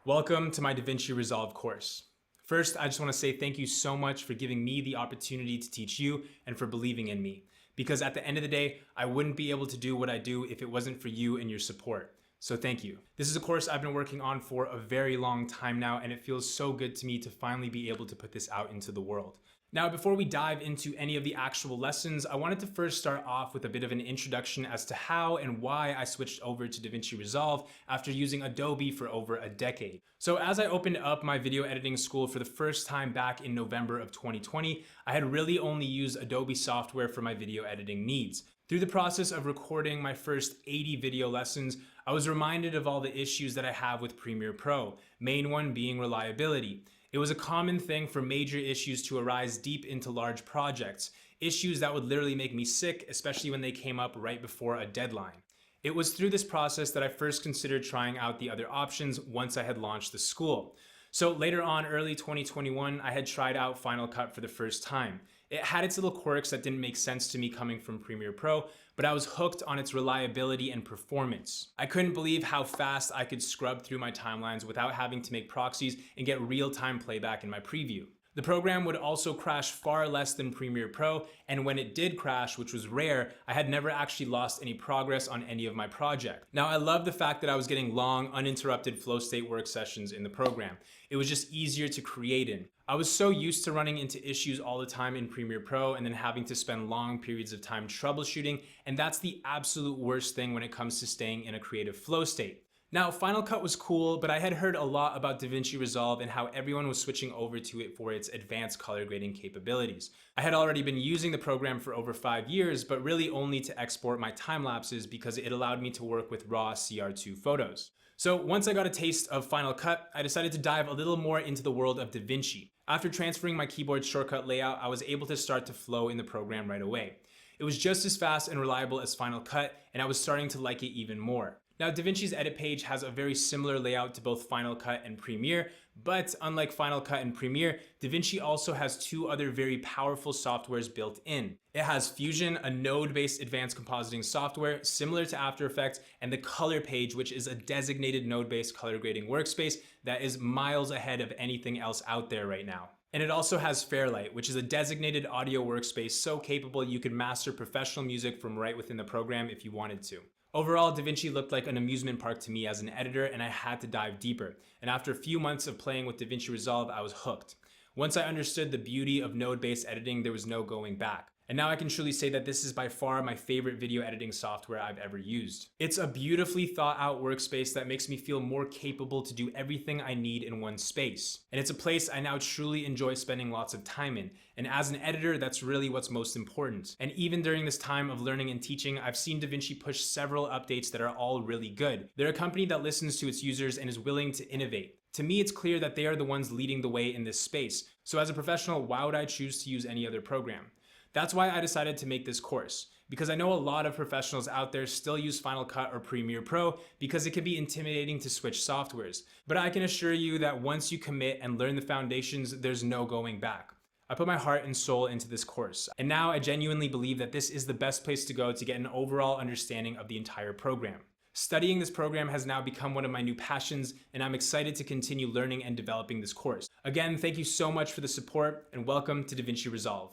Welcome to my DaVinci Resolve course. First, I just want to say thank you so much for giving me the opportunity to teach you and for believing in me. Because at the end of the day, I wouldn't be able to do what I do if it wasn't for you and your support. So thank you. This is a course I've been working on for a very long time now, and it feels so good to me to finally be able to put this out into the world. Now, before we dive into any of the actual lessons, I wanted to first start off with a bit of an introduction as to how and why I switched over to DaVinci Resolve after using Adobe for over a decade. So as I opened up my video editing school for the first time back in November of 2020, I had really only used Adobe software for my video editing needs. Through the process of recording my first 80 video lessons, I was reminded of all the issues that I have with Premiere Pro, main one being reliability. It was a common thing for major issues to arise deep into large projects, issues that would literally make me sick, especially when they came up right before a deadline. It was through this process that I first considered trying out the other options once I had launched the school. So later on, early 2021, I had tried out Final Cut for the first time. It had its little quirks that didn't make sense to me coming from Premiere Pro, but I was hooked on its reliability and performance. I couldn't believe how fast I could scrub through my timelines without having to make proxies and get real-time playback in my preview. The program would also crash far less than Premiere Pro, and when it did crash, which was rare, I had never actually lost any progress on any of my projects. Now, I love the fact that I was getting long, uninterrupted flow state work sessions in the program. It was just easier to create in. I was so used to running into issues all the time in Premiere Pro and then having to spend long periods of time troubleshooting, and that's the absolute worst thing when it comes to staying in a creative flow state. Now, Final Cut was cool, but I had heard a lot about DaVinci Resolve and how everyone was switching over to it for its advanced color grading capabilities. I had already been using the program for over 5 years, but really only to export my time lapses because it allowed me to work with raw CR2 photos. So once I got a taste of Final Cut, I decided to dive a little more into the world of DaVinci. After transferring my keyboard shortcut layout, I was able to start to flow in the program right away. It was just as fast and reliable as Final Cut, and I was starting to like it even more. Now, DaVinci's edit page has a very similar layout to both Final Cut and Premiere, but unlike Final Cut and Premiere, DaVinci also has two other very powerful softwares built in. It has Fusion, a node-based advanced compositing software similar to After Effects, and the Color page, which is a designated node-based color grading workspace that is miles ahead of anything else out there right now. And it also has Fairlight, which is a designated audio workspace so capable you could master professional music from right within the program if you wanted to. Overall, DaVinci looked like an amusement park to me as an editor, and I had to dive deeper. And after a few months of playing with DaVinci Resolve, I was hooked. Once I understood the beauty of node-based editing, there was no going back. And now I can truly say that this is by far my favorite video editing software I've ever used. It's a beautifully thought out workspace that makes me feel more capable to do everything I need in one space. And it's a place I now truly enjoy spending lots of time in. And as an editor, that's really what's most important. And even during this time of learning and teaching, I've seen DaVinci push several updates that are all really good. They're a company that listens to its users and is willing to innovate. To me, it's clear that they are the ones leading the way in this space. So as a professional, why would I choose to use any other program? That's why I decided to make this course, because I know a lot of professionals out there still use Final Cut or Premiere Pro because it can be intimidating to switch softwares. But I can assure you that once you commit and learn the foundations, there's no going back. I put my heart and soul into this course, and now I genuinely believe that this is the best place to go to get an overall understanding of the entire program. Studying this program has now become one of my new passions, and I'm excited to continue learning and developing this course. Again, thank you so much for the support, and welcome to DaVinci Resolve.